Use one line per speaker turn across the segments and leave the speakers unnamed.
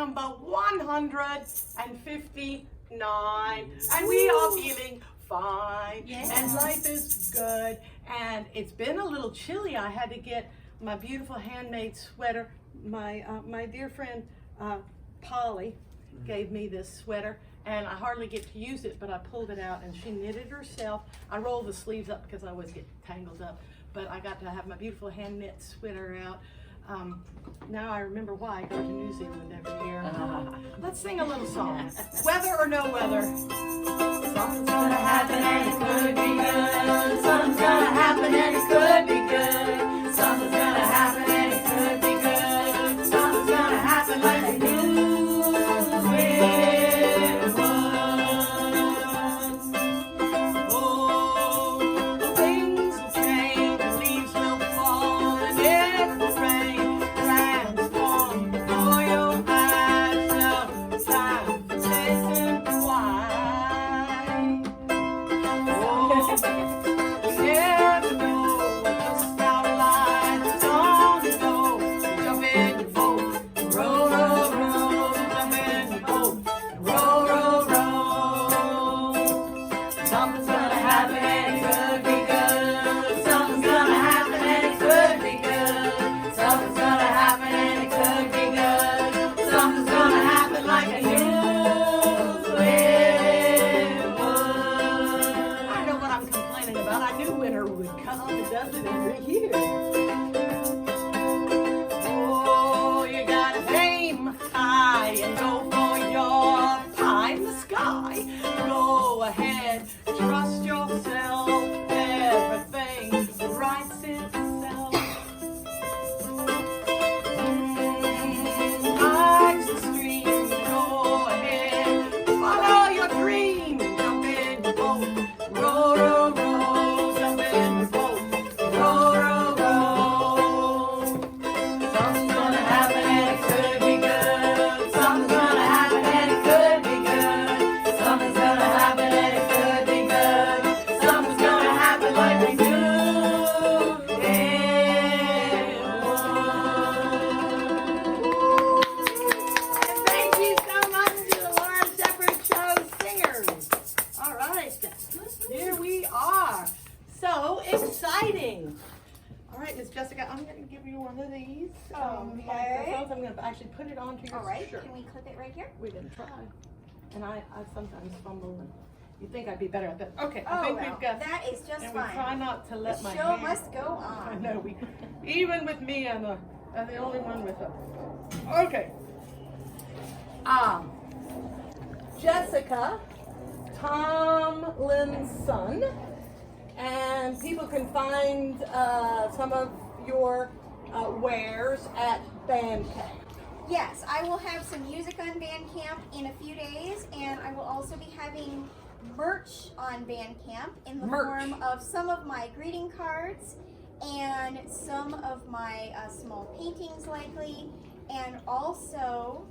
number 159, and we are feeling fine, and life is good, and it's been a little chilly. I had to get my beautiful handmade sweater. My dear friend Polly gave me this sweater, and I hardly get to use it, but I pulled it out and she knitted herself. I rolled the sleeves up because I always get tangled up, but I got to have my beautiful hand knit sweater out. Now I remember why I go to New Zealand every year. Let's sing a little song. Weather or no weather. Something's gonna happen and it could be good. Something's gonna happen and it could be good. Something's gonna happen and it could be good. Something's gonna happen like it knew it would. Oh, things will change, the leaves will fall, and it will rain. Transform before your eyes. Now it's time to listen why. Oh, you never know what just out lies. Don't you know? Jump in your boat, row, row, row. Jump in your boat, row, row, row. Something's gonna happen and it could be good. Something's gonna happen and it could be good. Something's gonna happen and it could be good. Something's gonna happen like I knew it would. I know what I'm complaining about. I knew winter would come. It does it every year. Oh, you gotta aim high and go for your pie in the sky. Go ahead, trust yourself. Everything writes itself. Life's a stream. Go ahead, follow your dream. Jump in your boat, row, row, row. Jump in your boat, row, row, row. Something's gonna happen and it could be good. Something's gonna happen and it could be good. Something's gonna happen and it could be good. Something's gonna happen like we knew it would. And thank you so much to the Lauren Shepherd Show singers. All right, here we are. So exciting. All right, Miss Jessica, I'm going to give you one of these. Microphones. I'm going to actually put it onto your
All right,
shirt.
can we clip it right here?
We're going to try. And I sometimes fumble, and you think I'd be better at that. Okay, I
Oh,
think
well,
we've got.
that is just
And we try
fine.
not to let
The
my
show
hair.
must go
I
on.
know even with me, I'm the only one with a. Okay. Jessica Tomlinson, and people can find some of your wares at Bandcamp.
Yes, I will have some music on Bandcamp in a few days, and I will also be having merch on Bandcamp in the
Merch.
form of some of my greeting cards and some of my small paintings likely, and also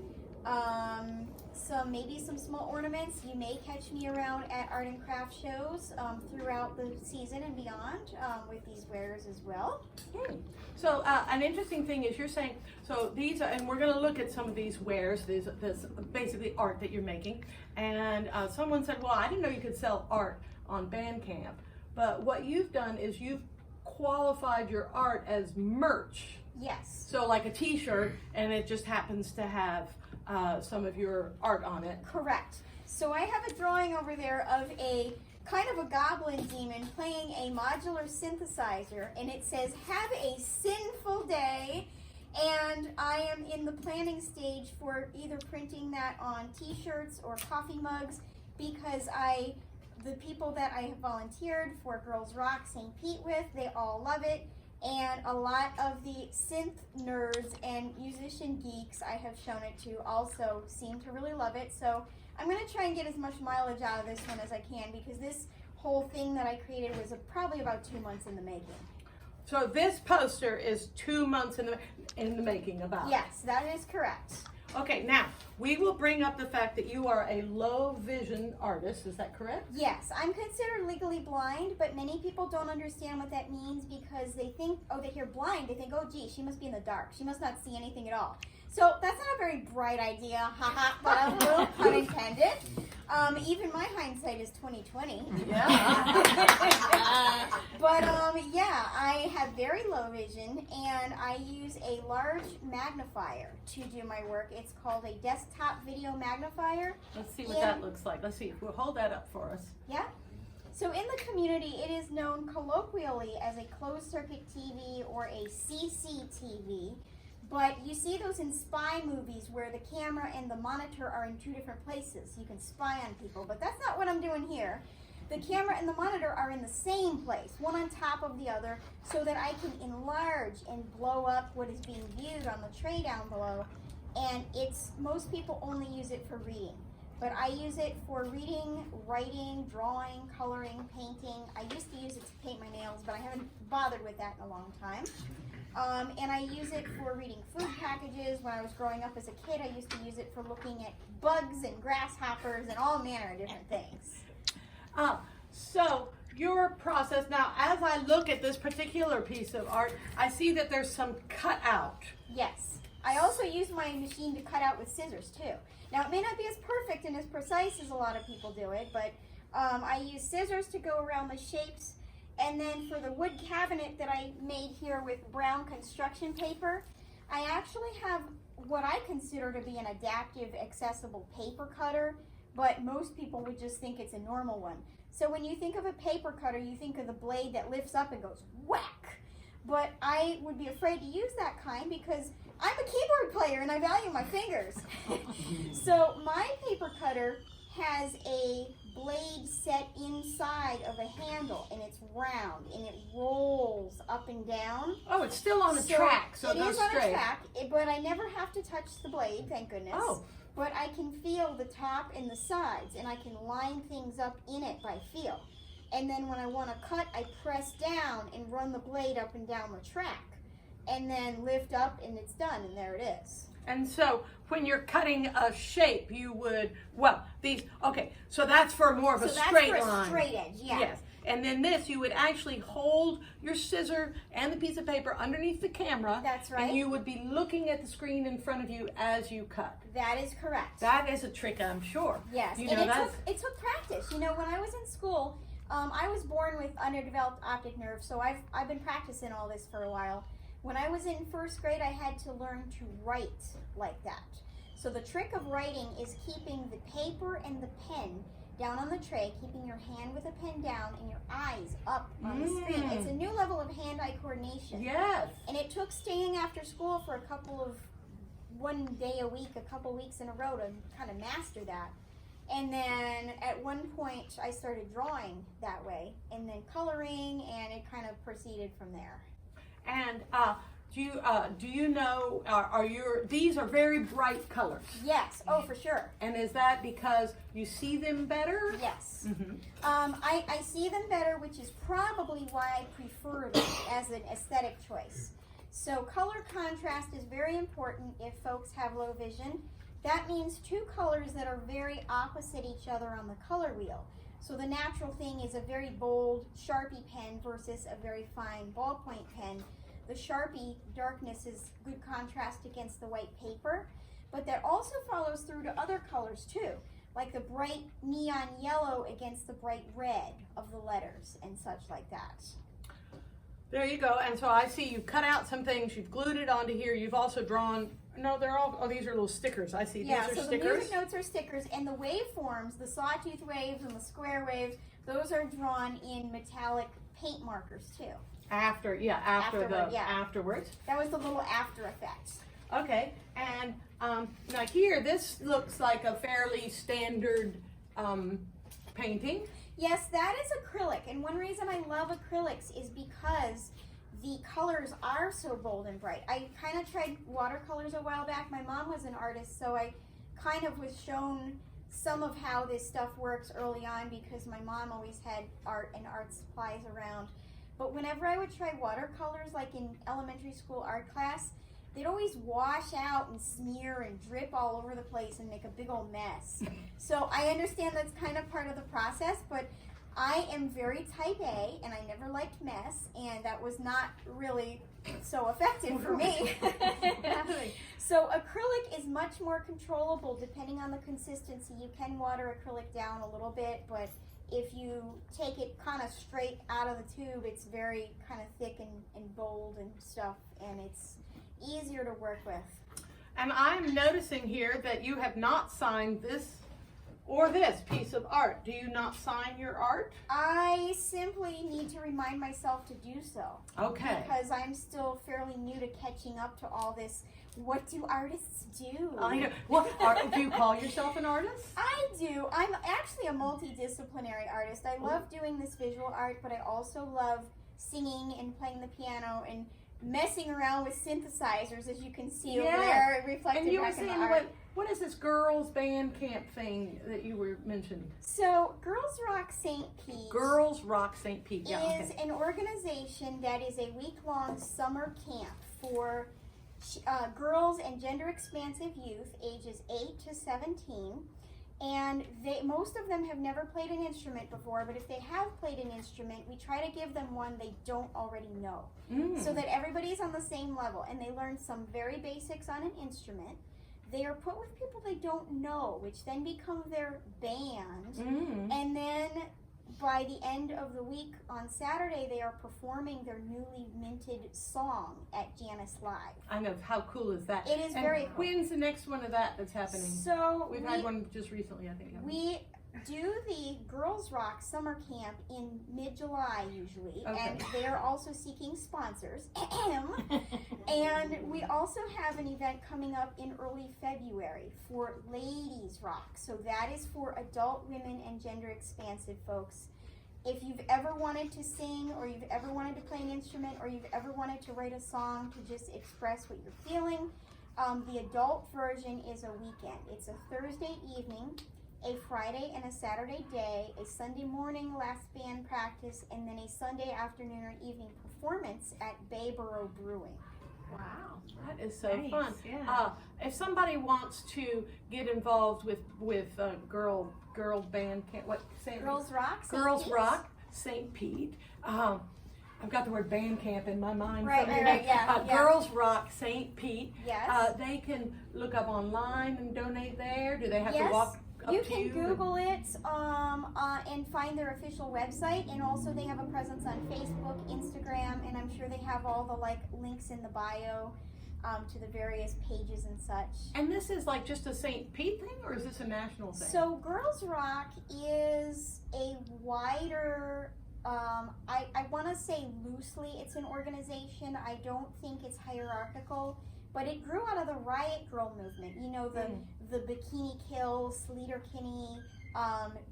maybe some small ornaments. You may catch me around at art and craft shows throughout the season and beyond with these wares as well.
So an interesting thing is you're saying, so these are, and we're going to look at some of these wares, this basically art that you're making, and someone said, well, I didn't know you could sell art on Bandcamp, but what you've done is you've qualified your art as merch.
Yes.
So like a t-shirt, and it just happens to have some of your art on it.
Correct. So I have a drawing over there of a kind of a goblin demon playing a modular synthesizer, and it says, "Have a sinful day." And I am in the planning stage for either printing that on t-shirts or coffee mugs, because the people that I have volunteered for Girls Rock St. Pete with, they all love it. And a lot of the synth nerds and musician geeks I have shown it to also seem to really love it. So I'm going to try and get as much mileage out of this one as I can, because this whole thing that I created was probably about 2 months in the making.
So this poster is 2 months in the making about.
Yes, that is correct.
Okay, now we will bring up the fact that you are a low vision artist. Is that correct?
Yes, I'm considered legally blind, but many people don't understand what that means because they think, oh, they hear blind, they think, oh, gee, she must be in the dark. She must not see anything at all. So that's not a very bright idea, haha, but a little pun intended. Even my hindsight is 20/20.
Yeah.
But yeah, I have very low vision, and I use a large magnifier to do my work. It's called a desktop video magnifier.
Let's see what that looks like. Let's see. We'll hold that up for us.
Yeah. So in the community, it is known colloquially as a closed circuit TV or a CCTV. But you see those in spy movies where the camera and the monitor are in two different places. You can spy on people, but that's not what I'm doing here. The camera and the monitor are in the same place, one on top of the other, so that I can enlarge and blow up what is being viewed on the tray down below. And most people only use it for reading. But I use it for reading, writing, drawing, coloring, painting. I used to use it to paint my nails, but I haven't bothered with that in a long time. And I use it for reading food packages. When I was growing up as a kid, I used to use it for looking at bugs and grasshoppers and all manner of different things.
So your process, now as I look at this particular piece of art, I see that there's some cut out.
Yes. I also use my machine to cut out with scissors too. Now it may not be as perfect and as precise as a lot of people do it, but I use scissors to go around the shapes. And then for the wood cabinet that I made here with brown construction paper, I actually have what I consider to be an adaptive accessible paper cutter, but most people would just think it's a normal one. So when you think of a paper cutter, you think of the blade that lifts up and goes whack. But I would be afraid to use that kind because I'm a keyboard player and I value my fingers. So my paper cutter has a blade set inside of a handle, and it's round and it rolls up and down.
Oh, it's still on a track, so it goes straight. It is on a track,
but I never have to touch the blade, thank goodness.
Oh.
But I can feel the top and the sides, and I can line things up in it by feel. And then when I want to cut, I press down and run the blade up and down the track, and then lift up, and it's done, and there it is.
And so when you're cutting a shape, you would, okay, so that's for more of a straight line.
So that's for a straight edge, yeah.
Yes. And then this, you would actually hold your scissor and the piece of paper underneath the camera.
That's right.
And you would be looking at the screen in front of you as you cut.
That is correct.
That is a trick, I'm sure.
Yes,
you
and
know,
it took practice. You know, when I was in school, I was born with underdeveloped optic nerve, so I've been practicing all this for a while. When I was in first grade, I had to learn to write like that. So the trick of writing is keeping the paper and the pen down on the tray, keeping your hand with the pen down and your eyes up on the screen. It's a new level of hand-eye coordination.
Yes.
And it took staying after school for one day a week, a couple weeks in a row to kind of master that. And then at one point, I started drawing that way, and then coloring, and it kind of proceeded from there.
And do you know, these are very bright colors?
Yes, oh for sure.
And is that because you see them better?
Yes.
Mm-hmm.
I see them better, which is probably why I prefer them as an aesthetic choice. So color contrast is very important if folks have low vision. That means two colors that are very opposite each other on the color wheel. So the natural thing is a very bold Sharpie pen versus a very fine ballpoint pen. The Sharpie darkness is good contrast against the white paper, but that also follows through to other colors too, like the bright neon yellow against the bright red of the letters and such like that.
There you go. And so I see you've cut out some things, you've glued it onto here, you've also drawn, no, they're all, oh, these are little stickers. I see,
yeah,
these are
so
stickers.
the music notes are stickers, and the waveforms, the sawtooth waves and the square waves, those are drawn in metallic paint markers too.
Afterwards.
That was the little after effects.
Okay, and now here, this looks like a fairly standard painting.
Yes, that is acrylic, and one reason I love acrylics is because the colors are so bold and bright. I kind of tried watercolors a while back. My mom was an artist, so I kind of was shown some of how this stuff works early on because my mom always had art and art supplies around. But whenever I would try watercolors, like in elementary school art class, they'd always wash out and smear and drip all over the place and make a big old mess. So I understand that's kind of part of the process, but I am very type A, and I never liked mess, and that was not really so effective for me. So acrylic is much more controllable depending on the consistency. You can water acrylic down a little bit, but if you take it kind of straight out of the tube, it's very kind of thick and bold and stuff, and it's easier to work with.
And I'm noticing here that you have not signed this or this piece of art. Do you not sign your art?
I simply need to remind myself to do so.
Okay.
Because I'm still fairly new to catching up to all this. What do artists do?
I know. Well, do you call yourself an artist?
I do. I'm actually a multidisciplinary artist. I love doing this visual art, but I also love singing and playing the piano and messing around with synthesizers, as you can see over there, reflected
and you
back
were
in the
saying,
art.
what is this girls band camp thing that you were mentioning?
So, Girls Rock St. Pete.
Girls Rock St. Pete, yeah.
Is an organization that is a week-long summer camp for girls and gender-expansive youth ages 8 to 17. And most of them have never played an instrument before, but if they have played an instrument, we try to give them one they don't already know. So that everybody's on the same level, and they learn some very basics on an instrument. They are put with people they don't know, which then become their band. And then by the end of the week on Saturday, they are performing their newly minted song at Janus Live.
I know. How cool is that?
It is very cool.
When's the next one of that's happening?
So
We've had one just recently, I think.
We do the Girls Rock Summer Camp in mid-July usually, and they are also seeking sponsors. And we also have an event coming up in early February for Ladies Rock. So that is for adult women and gender-expansive folks. If you've ever wanted to sing, or you've ever wanted to play an instrument, or you've ever wanted to write a song to just express what you're feeling, the adult version is a weekend. It's a Thursday evening, a Friday and a Saturday day, a Sunday morning last band practice, and then a Sunday afternoon or evening performance at Bayboro Brewing.
Wow, that is so fun. Yeah. If somebody wants to get involved with girl band camp,
Girls Rock.
Girls Rock St. Pete. I've got the word band camp in my mind.
Right, yeah.
Girls Rock St. Pete.
Yes.
They can look up online and donate there. Do they have to walk up to
you? You can Google it and find their official website, and also they have a presence on Facebook, Instagram, and I'm sure they have all the links in the bio to the various pages and such.
And this is like just a St. Pete thing, or is this a national thing?
So Girls Rock is a wider, I want to say loosely, it's an organization. I don't think it's hierarchical, but it grew out of the Riot Girl movement. You know, the Bikini Kill, Sleater Kinney,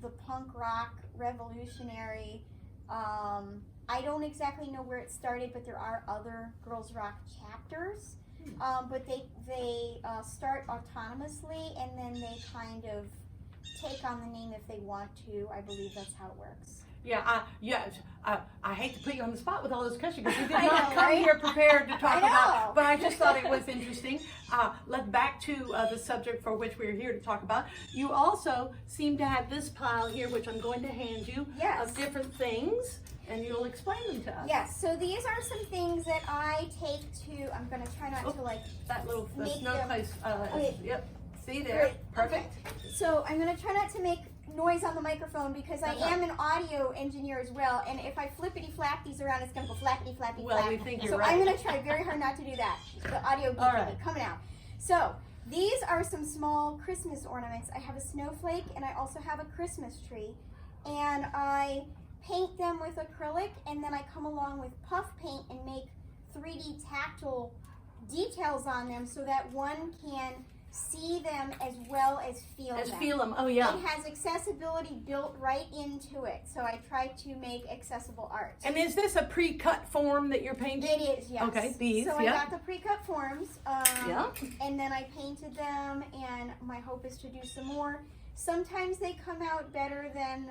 the punk rock revolutionary. I don't exactly know where it started, but there are other Girls Rock chapters. But they start autonomously, and then they kind of take on the name if they want to. I believe that's how it works. I hate to put you on the spot with all those questions because you did not come here prepared to talk about, but I just thought it was interesting. Let's back to the subject for which we're here to talk about. You also seem to have this pile here, which I'm going to hand you, of different things, and you'll explain them to us. Yes, so these are some things that I take to, I'm going to try not to
that little snow place. Yep, see there,
great.
perfect.
Okay. So I'm going to try not to make noise on the microphone because I am an audio engineer as well, and if I flippity-flap these around, it's going to go flappity-flappy-flap.
Well, we think you're
so
right.
I'm going to try very hard not to do that. The audio geek coming out. So these are some small Christmas ornaments. I have a snowflake, and I also have a Christmas tree, and I paint them with acrylic, and then I come along with puff paint and make 3D tactile details on them so that one can see them as well as feel them.
Oh yeah.
It has accessibility built right into it, so I try to make accessible art.
And is this a pre-cut form that you're painting?
It is, yes.
Okay, these,
So I got the pre-cut forms,
yeah.
and then I painted them, and my hope is to do some more. Sometimes they come out better than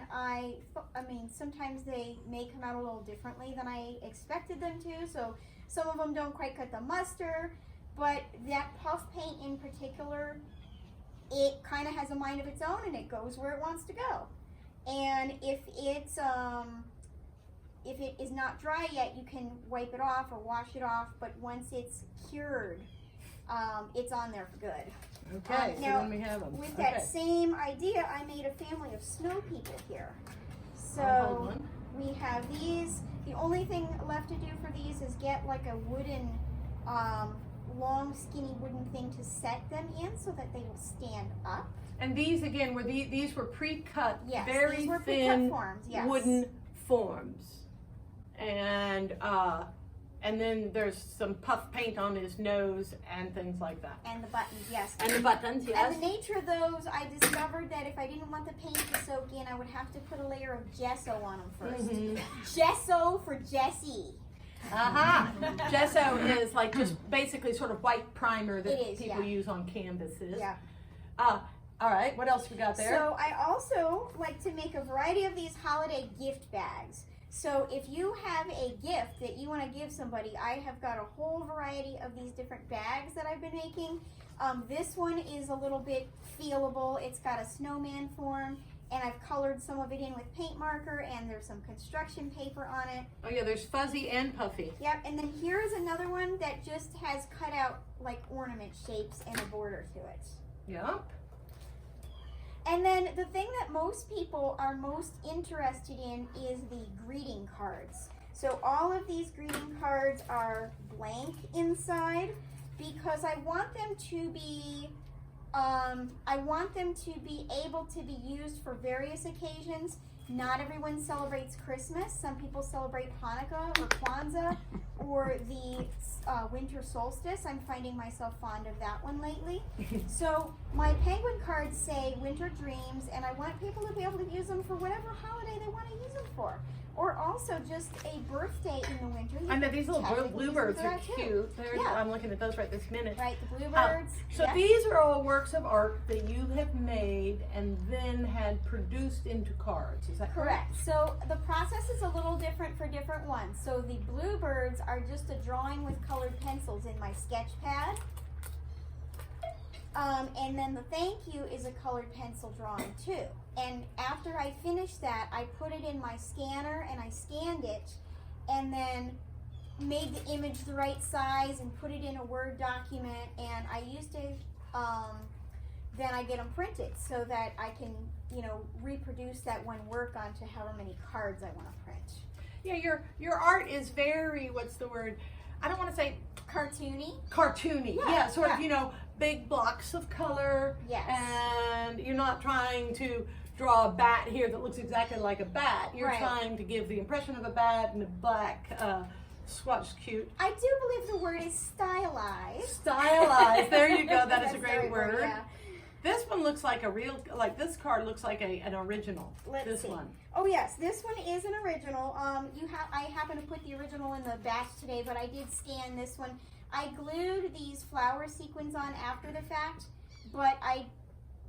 sometimes they may come out a little differently than I expected them to. So some of them don't quite cut the muster, but that puff paint in particular, it kind of has a mind of its own and it goes where it wants to go. And if it is not dry yet, you can wipe it off or wash it off, but once it's cured, it's on there for good.
Okay, so
now,
then we have them.
With that same idea, I made a family of snow people here.
I'll hold
So
one.
we have these. The only thing left to do for these is get like a wooden, long, skinny wooden thing to set them in so that they will stand up.
And these again were these were pre-cut,
Yes,
very
these were
thin
pre-cut forms, yes.
wooden forms, and then there's some puff paint on his nose and things like that.
And the buttons, yes.
And the buttons, yes.
And the nature of those, I discovered that if I didn't want the paint to soak in, I would have to put a layer of gesso on them first. Gesso for Jessie.
Aha! Gesso is like just basically sort of white primer that
It is,
people
yeah.
use on canvases.
Yeah.
All right, what else we got there?
So I also like to make a variety of these holiday gift bags. So if you have a gift that you want to give somebody, I have got a whole variety of these different bags that I've been making. This one is a little bit feelable. It's got a snowman form, and I've colored some of it in with paint marker, and there's some construction paper on it.
Oh yeah, there's fuzzy and puffy.
Yep, and then here's another one that just has cut out like ornament shapes and a border to it.
Yep.
And then the thing that most people are most interested in is the greeting cards. So all of these greeting cards are blank inside because I want them to be able to be used for various occasions. Not everyone celebrates Christmas. Some people celebrate Hanukkah or Kwanzaa or the winter solstice. I'm finding myself fond of that one lately. So my penguin cards say winter dreams, and I want people to be able to use them for whatever holiday they want to use them for. Or also just a birthday in the winter.
I know these little
technically
bluebirds
use them
are
for that too.
cute.
Yeah.
I'm looking at those right this minute.
Right, the bluebirds.
So
Yes.
these are all works of art that you have made and then had produced into cards. Is that correct?
Correct. So the process is a little different for different ones. So the bluebirds are just a drawing with colored pencils in my sketch pad. And then the thank you is a colored pencil drawing too. And after I finished that, I put it in my scanner and I scanned it and then made the image the right size and put it in a Word document, and I used to then I get them printed so that I can, reproduce that one work onto however many cards I want to print.
Yeah, your art is very, what's the word? I don't want to say
Cartoony?
cartoony.
Yeah,
Sort of, big blocks of color.
Yes.
And you're not trying to draw a bat here that looks exactly like a bat. You're
Right.
trying to give the impression of a bat and a black swatch cute.
I do believe the word is stylized.
Stylized. There you go. That is a
That's the
great
right
word.
Yeah.
This one looks like a real, this card looks like an original.
Let's
this
see.
one.
Oh yes, this one is an original. I happen to put the original in the batch today, but I did scan this one. I glued these flower sequins on after the fact, but I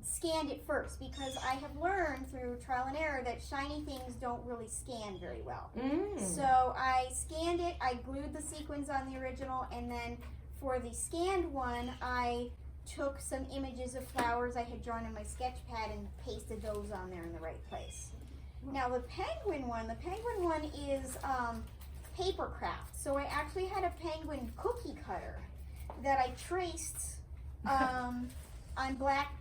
scanned it first because I have learned through trial and error that shiny things don't really scan very well. So I scanned it, I glued the sequins on the original, and then for the scanned one, I took some images of flowers I had drawn in my sketch pad and pasted those on there in the right place. Now the penguin one is paper craft. So I actually had a penguin cookie cutter that I traced on black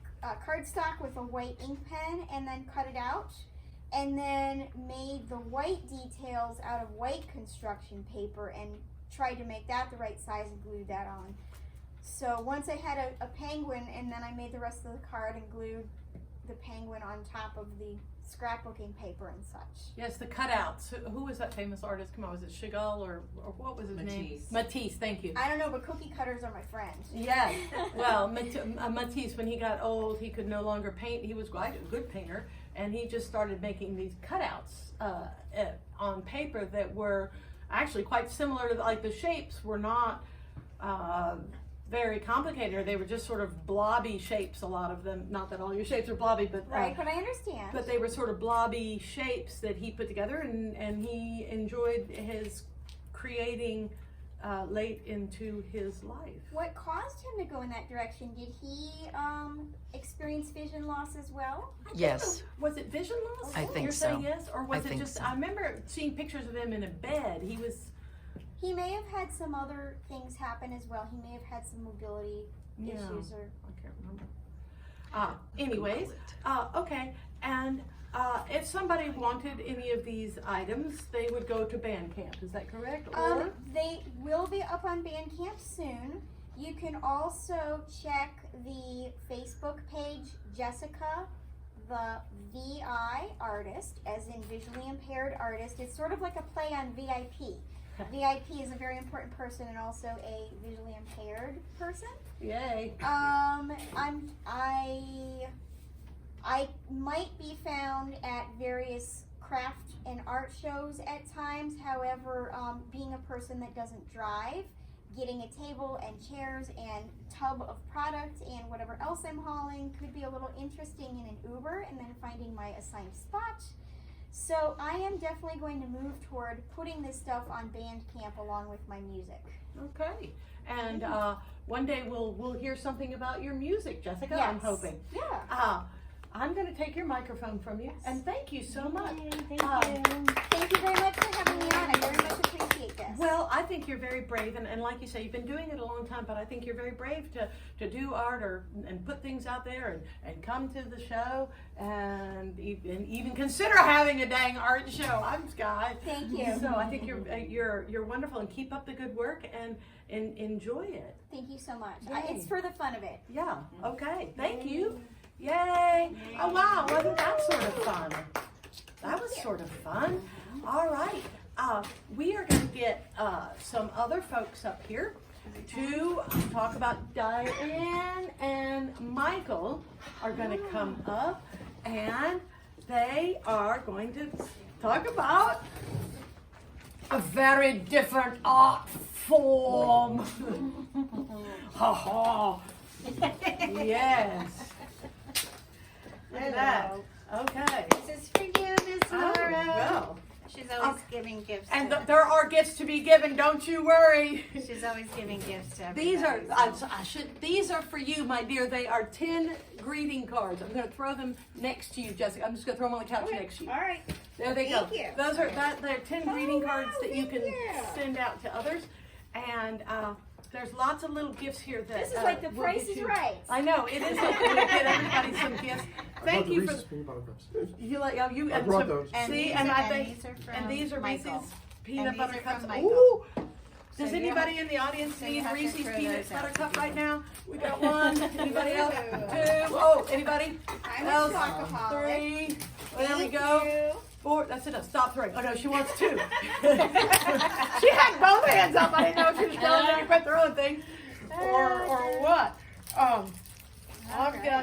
cardstock with a white ink pen and then cut it out and then made the white details out of white construction paper and tried to make that the right size and glued that on. So once I had a penguin, and then I made the rest of the card and glued the penguin on top of the scrapbooking paper and such.
Yes, the cutouts. Who was that famous artist? Come on, was it Chagall or what was his name? Matisse, thank you.
I don't know, but cookie cutters are my friend.
Yes. Well, Matisse, when he got old, he could no longer paint. He was quite a good painter, and he just started making these cutouts on paper that were actually quite similar to, like, the shapes were not very complicated, or they were just sort of blobby shapes, a lot of them. Not that all your shapes are blobby, but
Right, but I understand.
but they were sort of blobby shapes that he put together, and he enjoyed his creating late into his life.
What caused him to go in that direction? Did he experience vision loss as well?
Yes.
Was it vision loss?
I think
You're
so.
saying yes, or was
I
it
think
just?
so.
I remember seeing pictures of him in a bed.
He may have had some other things happen as well. He may have had some mobility
Yeah.
issues or.
I can't remember. Anyways, okay, and if somebody wanted any of these items, they would go to Bandcamp. Is that correct? Or
They will be up on Bandcamp soon. You can also check the Facebook page, Jessica, the VI artist, as in visually impaired artist. It's sort of like a play on VIP. VIP is a very important person and also a visually impaired person.
yay!
I might be found at various craft and art shows at times. However, being a person that doesn't drive, getting a table and chairs and tub of product and whatever else I'm hauling could be a little interesting in an Uber, and then finding my assigned spot. So I am definitely going to move toward putting this stuff on Bandcamp along with my music.
Okay, and one day we'll hear something about your music, Jessica.
Yes.
I'm hoping.
Yeah.
I'm going to take your microphone from you, and thank you so much.
Thank you very much for having me on. I very much appreciate this.
Well, I think you're very brave, and like you say, you've been doing it a long time, but I think you're very brave to do art and put things out there and come to the show and even consider having a dang art show. I'm Sky.
Thank you.
So I think you're wonderful, and keep up the good work and enjoy it.
Thank you so much.
Yay.
It's for the fun of it.
Yeah. Okay. Thank you. Yay! Oh wow! Wasn't that sort of fun? That was sort of fun. All right. We are going to get some other folks up here to talk about. Diane and Michael are going to come up, and they are going to talk about a very different art form. Ha ha. Yes. Look at that. Okay.
This is for you, Miss Laura.
Well.
She's always giving gifts.
And
to
there are gifts to be given. Don't you worry.
She's always giving gifts to
These are
everybody.
These are for you, my dear. They are 10 greeting cards. I'm going to throw them next to you, Jessica. I'm just going to throw them on the couch next to you.
All right.
There they go.
Thank you.
Those are they're 10 greeting cards that you can
thank you.
send out to others, and there's lots of little gifts here that
This is like the
we'll
Price
get
is
you.
Right.
I know it is. Like we get everybody some gifts. Thank you for
peanut butter cups.
you like you
I
and
brought
some,
those.
And
see
these
and
are-
I
and
think
these are from
and these are
Michael.
Reese's peanut
And
butter
these are from
cups.
Michael.
Ooh.
So
Does
you
anybody in the audience
so you
need
have to
Reese's
throw
peanut
those
butter
out.
cup right now? We got one. Anybody else? Two. Oh, anybody
I'm
else?
a chocoholic.
3. Well, there we go. 4. That's enough. Stop throwing. Oh no, she wants 2. She had both hands up. I didn't know if she was telling me to quit throwing things or what.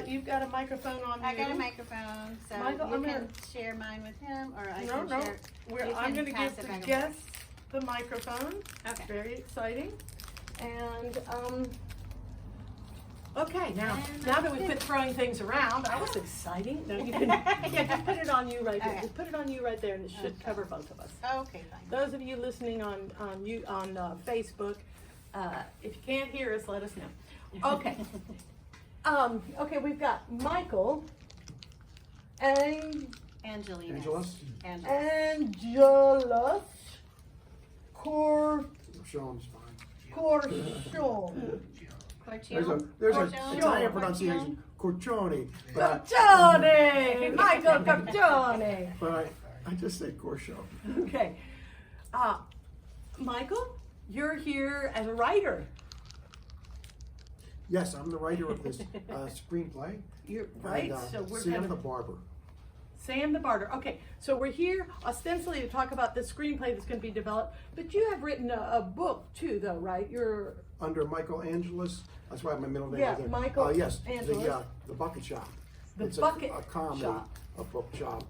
You've got a microphone on
I
you.
got a microphone, so
Michael,
you
I'm
can
gonna-
share mine with him, or I
No,
can
no.
share. you
I'm
can
going to
pass
give
it
the
back and
guests the microphone.
Okay.
Very exciting. And okay, now that we quit throwing things around, that was exciting. No, you can just put it on you right there.
Okay.
Just put it on you right there, and it should cover both of us.
Okay, fine.
Those of you listening on Facebook, if you can't hear us, let us know. Okay. Okay, we've got Michael and
Angelina.
Angelus.
Angelus
Sean's fine.
Corcione.
There's a
Corcione.
Italian pronunciation, Corcione, but
Corcione! Michael Corcione!
I just say Corcione.
Okay. Michael, you're here as a writer.
Yes, I'm the writer of this screenplay.
You're right.
And,
So we're
Sam
kind
the
of
Barber.
Sam the Barber. Okay, so we're here ostensibly to talk about the screenplay that's going to be developed, but you have written a book too, though, right? You're
Under Michael Angelus. That's why my middle name
Yeah,
is there.
Michael
Yes,
Angelus.
the Bucket Shop.
The
It's
Bucket
a comedy,
Shop.
a book shop.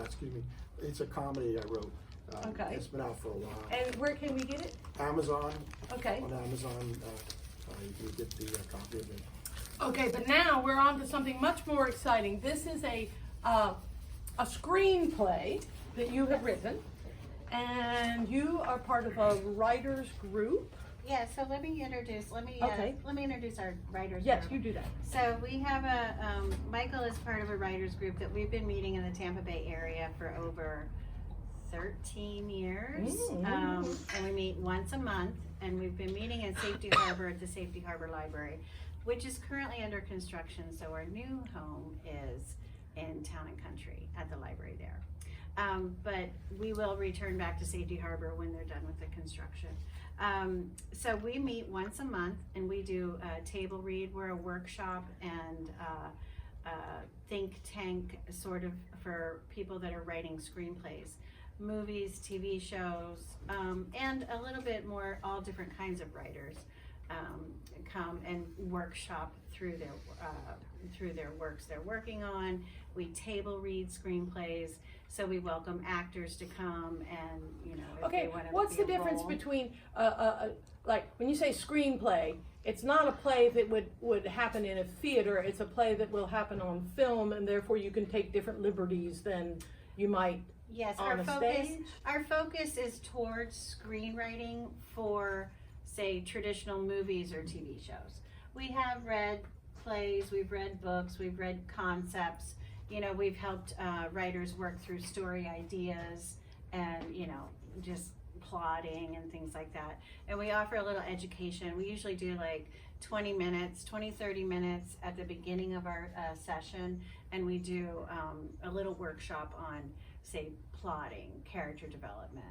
Excuse me. It's a comedy I wrote.
Okay.
It's been out for a while.
And where can we get it?
Amazon.
Okay.
On Amazon. you can get the copy of it.
Okay, but now we're on to something much more exciting. This is a screenplay that you have written, and you are part of a writers group.
Yeah, so let me introduce our writers
Yes,
group.
you do that.
So we have Michael is part of a writers group that we've been meeting in the Tampa Bay area for over 13 years. And we meet once a month, and we've been meeting in Safety Harbor at the Safety Harbor Library, which is currently under construction. So our new home is in Town and Country at the library there. But we will return back to Safety Harbor when they're done with the construction. So we meet once a month, and we do a table read. We're a workshop and think tank sort of for people that are writing screenplays, movies, TV shows, and a little bit more, all different kinds of writers come and workshop through their works they're working on. We table read screenplays, so we welcome actors to come and, you know, if
Okay,
they want to
what's
be
the
a
difference
role.
between, like, when you say screenplay, it's not a play that would happen in a theater, it's a play that will happen on film, and therefore you can take different liberties than you might
Yes,
on a stage?
our focus is towards screenwriting for, say, traditional movies or TV shows. We have read plays, we've read books, we've read concepts. You know, we've helped writers work through story ideas and, you know, just plotting and things like that. And we offer a little education. We usually do like 20 minutes, 20, 30 minutes at the beginning of our session. And we do a little workshop on, say, plotting, character development,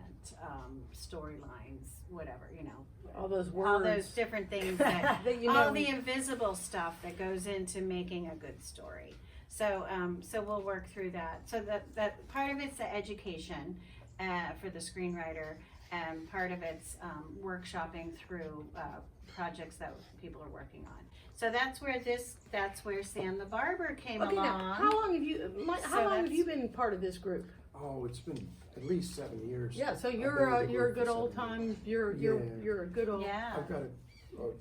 storylines, whatever, you know.
all those words.
All those different things that,
that you
all
know.
the invisible stuff that goes into making a good story. So, so we'll work through that. So that part of it's the education for the screenwriter, and part of it's workshopping through projects that people are working on. So that's where Sam the Barber came
Okay,
along.
now, how long have you, how long have
that's-
you been part of this group?
Oh, it's been at least 7 years.
Yeah, so
I've been
you're
with the
a
group
good
for
old
7 years.
time, you're a good old.
Yeah.
I've got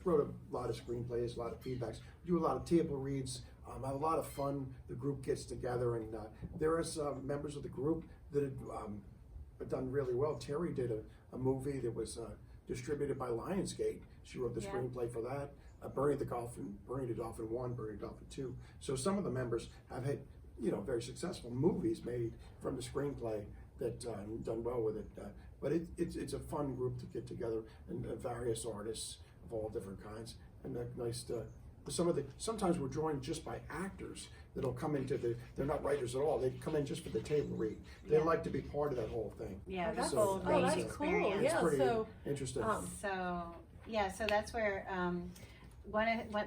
wrote a lot of screenplays, a lot of feedbacks, do a lot of table reads. I have a lot of fun. The group gets together, and there are some members of the group that have done really well. Terry did a movie that was distributed by Lionsgate. She wrote the
Yeah.
screenplay for that. Bernie the Dolphin 1, Bernie the Dolphin 2. So some of the members have had, you know, very successful movies made from the screenplay that done well with it. But it's a fun group to get together, and various artists of all different kinds, and nice to. Sometimes we're joined just by actors that'll come into they're not writers at all. They come in just for the table read. They
Yeah.
like to be part of that whole thing.
Yeah,
that's-
the full
oh,
range
that's cool.
experience.
Yeah,
It's pretty
so,
interesting.
So that's where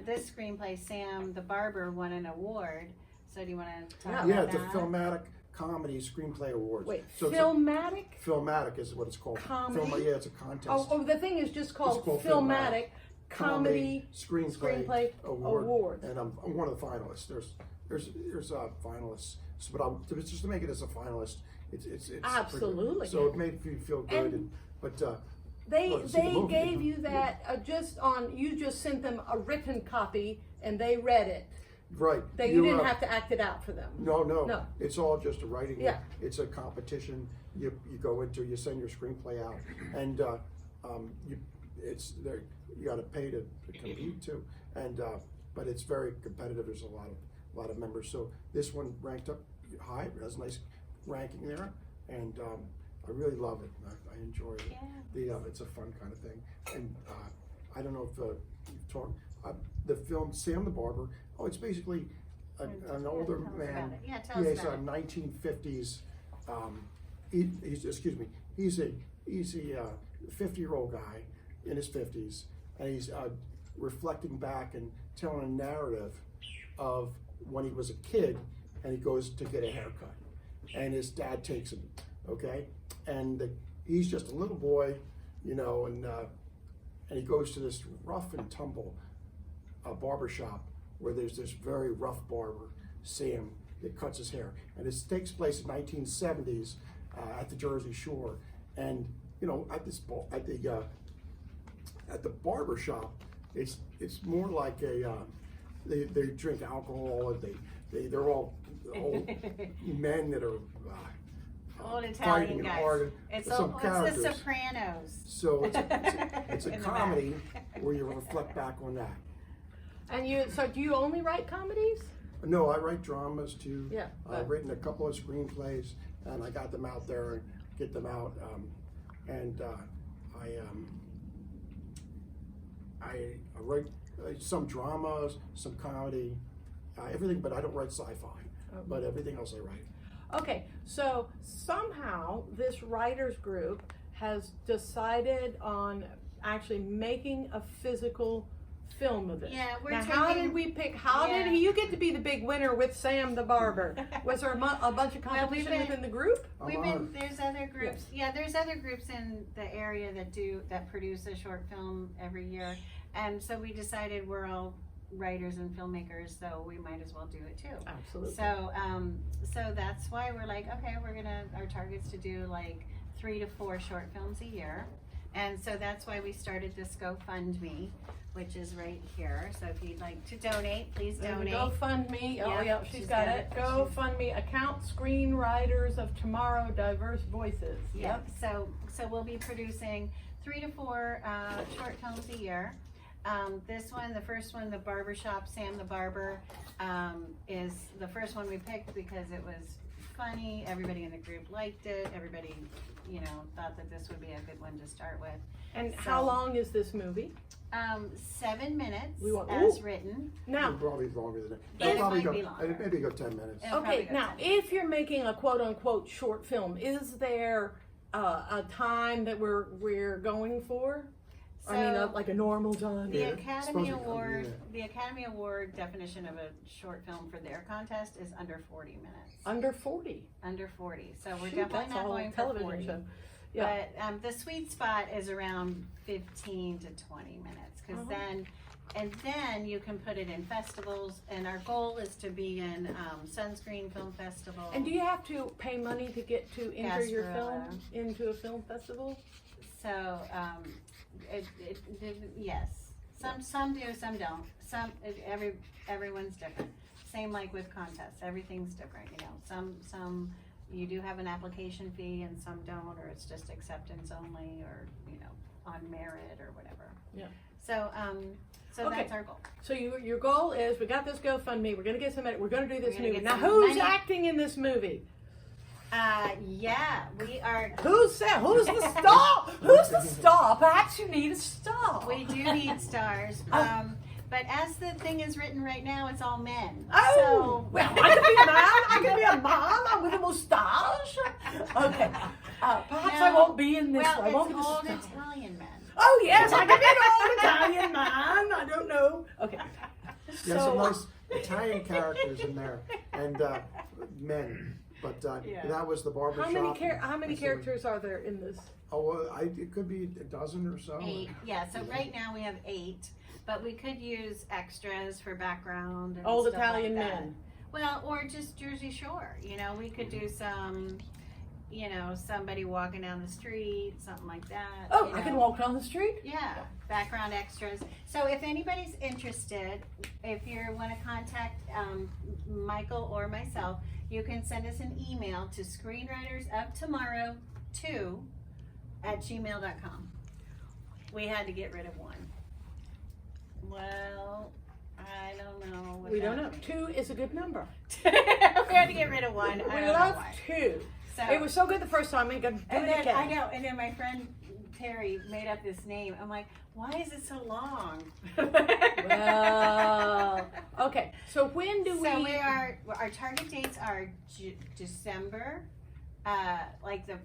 this screenplay, Sam the Barber, won an award. So do you want to talk
Yeah,
about
the
that?
Filmatic Comedy Screenplay Awards.
Wait,
So it's
Filmatic?
Filmatic is what it's called.
Comedy?
Yeah, it's a contest.
Oh, the thing is just called
called
Filmatic Comedy
Screenplay
Award.
And I'm one of the finalists. There's finalists. So, but just to make it as a finalist, it's
Absolutely.
pretty, so it made me feel good. But
They
well, to see the movie.
gave you that you just sent them a written copy and they read it.
right,
You didn't have to act it out for them.
No,
No.
it's all just a writing.
Yeah.
It's a competition. You go into, you send your screenplay out, and you got to pay to compete too. And but it's very competitive. There's a lot of members. So this one ranked up high. It has a nice ranking there, and I really love it. I enjoy it.
Yeah.
It's a fun kind of thing. And I don't know if you've talked the film Sam the Barber. Oh, it's basically an older
tell us
man.
about it. Yeah, tell us
He's
about
a
it.
1950s. He's a 50-year-old guy in his 50s, and he's reflecting back and telling a narrative of when he was a kid, and he goes to get a haircut, and his dad takes him, okay, and he's just a little boy, you know, and he goes to this rough and tumble barber shop where there's this very rough barber, Sam, that cuts his hair, and this takes place in 1970s at the Jersey Shore, and you know, at the barber shop, it's more like a they drink alcohol and they're all old men that are
Old Italian
fighting
guys.
hard.
It's
some
the
characters.
Sopranos.
So it's a
In the
comedy where you reflect back on that.
And so do you only write comedies?
No, I write dramas too.
Yeah.
I've written a couple of screenplays, and I got them out there and get them out. I write some dramas, some comedy, everything, but I don't write sci-fi.
Okay.
But everything else I write.
Okay, so somehow this writers group has decided on actually making a physical film of it.
Yeah, we're
now,
taking.
how did we pick? How
Yeah.
did you get to be the big winner with Sam the barber? Was there a bunch of
Well, we've
competition
been-
within the group?
There's other groups. Yeah, there's other groups in the area that produce a short film every year, and so we decided we're all writers and filmmakers, so we might as well do it too.
Absolutely.
So that's why we're like, okay, our target's to do like 3 to 4 short films a year. And so that's why we started this GoFundMe, which is right here. So if you'd like to donate, please donate.
GoFundMe. Oh,
Yeah,
yeah, she's got it.
it.
GoFundMe account Screenwriters of Tomorrow, Diverse Voices.
Yep. So we'll be producing 3 to 4 short films a year. This one, the first one, the barbershop, Sam the Barber, is the first one we picked because it was funny. Everybody in the group liked it. Everybody, thought that this would be a good one to start with.
And
So-
how long is this movie?
7 minutes
As
as written.
Now,
Probably longer than that.
It
It'll probably
might be longer.
maybe go 10 minutes.
It'll probably
okay,
go
now
10.
if you're making a quote unquote short film, is there a time that we're going for? I mean, like a normal time.
The
Yeah,
Academy
supposed to come,
Award,
yeah.
the Academy Award definition of a short film for their contest is under 40 minutes.
Under 40.
Under 40. So we're
Shoot,
definitely
that's
not
all
going for
television
40.
show. Yeah.
But the sweet spot is around 15 to 20 minutes, because then you can put it in festivals, and our goal is to be in Sunscreen Film Festival.
And do you have to pay money to get to enter your
Gasparilla.
film into a film festival?
So yes, some do, some don't. Everyone's different. Same like with contests, everything's different. Some you do have an application fee, and some don't, or it's just acceptance only, or on merit or whatever.
Yeah.
So
Okay.
that's our goal.
So your goal is, we got this GoFundMe, we're gonna get some, we're gonna do this
We're gonna
movie.
get
Now
some
who's
money.
acting in this movie?
Yeah, we are.
Who's the star? Who's the star? Perhaps you need a star.
We do need stars. But as the thing is written right now, it's all men.
Oh,
So,
well, I could be a man. I could be a man with a moustache. Okay. Perhaps I
No.
won't be in this.
well,
I won't be
it's
the
old
star.
Italian men.
Oh yes, I could be an old Italian man. I don't know. Okay.
There's some nice Italian characters in there, and men. But
Yeah.
that was the barbershop.
How many
That's the-
characters are there in this?
Oh, well, it could be a dozen or so.
8. Yeah. So right now we have 8, but we could use extras for background. And
Old
stuff
Italian
like that.
men.
Well, or just Jersey Shore. We could do some. Somebody walking down the street, something like that.
Oh, I can walk down the street.
Yeah, background extras. So if anybody's interested, if you want to contact Michael or myself, you can send us an email to screenwritersoftomorrow2@gmail.com. We had to get rid of one. Well, I don't know. what
We don't
that
know. 2 is a good number.
we had to get rid of one. I
We
don't know
love
why.
2.
So,
It was so good the first time. We got to do
and
it
then
again.
I know, and then my friend Terry made up this name. I'm like, why is it so long?
Well, okay. So when do
So
we?
our target dates are December, like the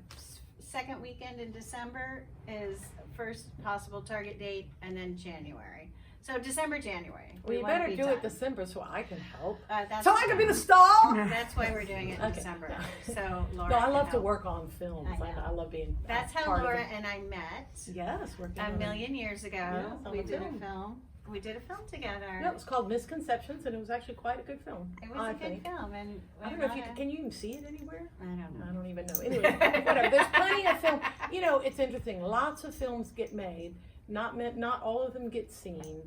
second weekend in December is first possible target date, and then January. So December, January.
Well, you
wanna
better
be
do it
done.
December so I can help.
That's
So I can be the star.
That's why we're doing it in
Okay.
December. So Laura.
No, I
can
love to
help.
work on films.
I know.
I love being.
That's how
part of
Laura
it.
and I met.
Yes, working
A
on it.
million years ago,
Yes, on
we
a
did
film.
a film. We did a film together.
Yeah, it was called Misconceptions, and it was actually quite a good film.
It was
I
a good
think.
film, and
I don't know if you can you even see it anywhere.
I don't know.
I don't even know. Anyway, whatever. There's plenty of film. It's interesting. Lots of films get made, Not all of them get seen.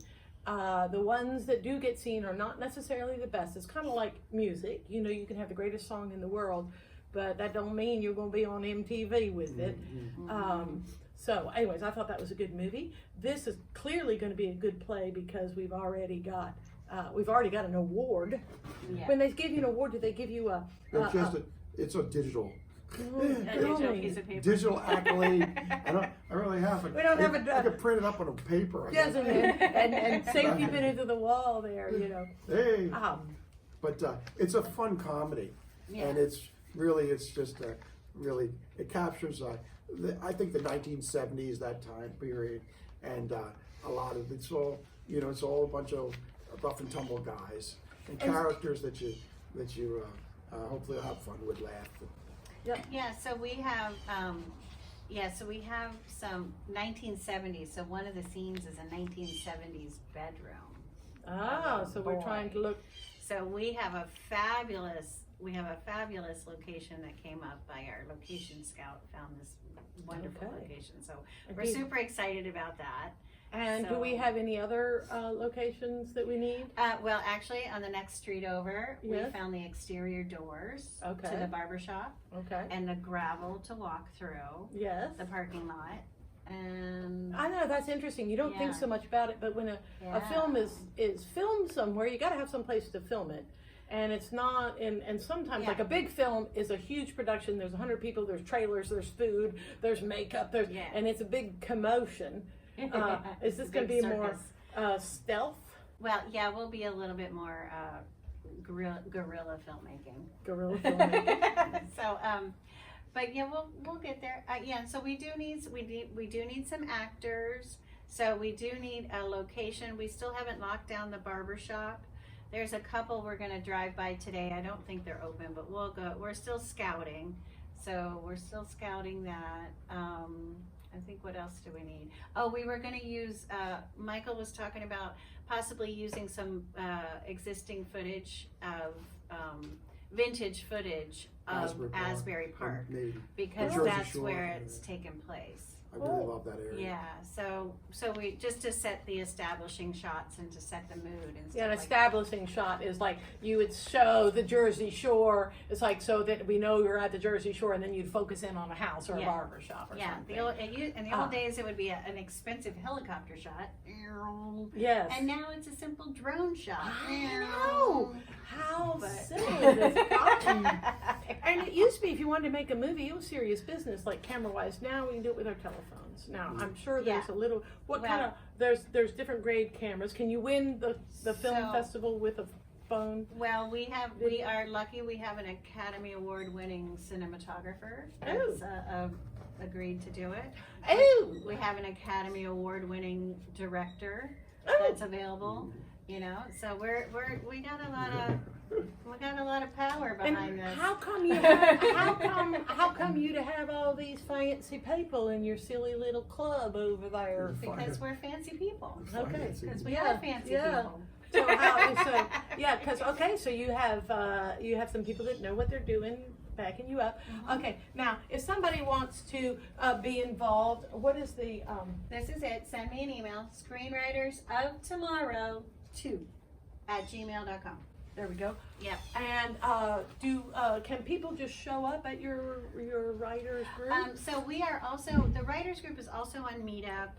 The ones that do get seen are not necessarily the best. It's kind of like music. You know, you can have the greatest song in the world, but that don't mean you're going to be on MTV with it. So anyways, I thought that was a good movie. This is clearly going to be a good play because we've already got an award.
Yeah.
When they give you an award, do they give you
It's a digital.
A digital piece of paper.
Digital accolade. I really have it.
We don't have
I could print it up on a paper. I guess.
and safety pin into the wall there, you know.
Hey. But it's a fun comedy, and it's just it captures I think the 1970s, that time period, and a lot of it's all a bunch of rough and tumble guys and characters that you hopefully will have fun with, laugh.
Yeah, so we have some 1970s. So one of the scenes is a 1970s bedroom.
So we're trying to look.
So we have a fabulous location that came up by our location scout, found this wonderful location. So we're super excited about that.
And do we have any other locations that we need?
Well, actually, on the next street over, we found the exterior doors to the barber shop.
Okay.
And the gravel to walk through.
Yes.
The parking lot. And
I know, that's interesting. You don't think so much about it, but when a film is filmed somewhere, you got to have some place to film it. And it's not, and sometimes like a big film is a huge production. There's 100 people, there's trailers, there's food, there's makeup, and it's a big commotion. Is this going to be more stealth?
Well, yeah, we'll be a little bit more guerrilla filmmaking.
Guerrilla filmmaking.
So, but yeah, we'll get there. So we do need some actors. So we do need a location. We still haven't locked down the barber shop. There's a couple we're going to drive by today. I don't think they're open, but we'll go. We're still scouting. So we're still scouting that. I think, what else do we need? Oh, we were going to use, Michael was talking about possibly using some existing footage of, vintage footage of Asbury Park. Because that's where it's taken place.
I really love that area.
Yeah, so we just to set the establishing shots and to set the mood and stuff.
Yeah, an
like
establishing shot is like you would show the Jersey Shore. It's like so that we know you're at the Jersey Shore, and then you'd focus in on a house or a barber shop or something.
In the old days, it would be an expensive helicopter shot.
Yes.
And now it's a simple drone shot.
I know. How silly this gotten. And it used to be if you wanted to make a movie, it was serious business, like camera-wise. Now we can do it with our telephones. Now I'm sure there's a little. Kind of? There's different grade cameras. Can you win the film festival with a phone?
Well, we are lucky. We have an Academy Award-winning cinematographer that's agreed to do it.
Oh.
We have an Academy Award-winning director that's available. You know, so we got a lot of power behind this.
How come you to have all these fancy people in your silly little club over there?
Because we're fancy people.
Okay,
because we are fancy people.
So you have some people that know what they're doing, backing you up. Okay, now if somebody wants to be involved, what is the?
This is it. Send me an email. screenwritersoftomorrow2@gmail.com.
There we go.
Yep.
And can people just show up at your writers group?
So we are also, the writers group is also on Meetup,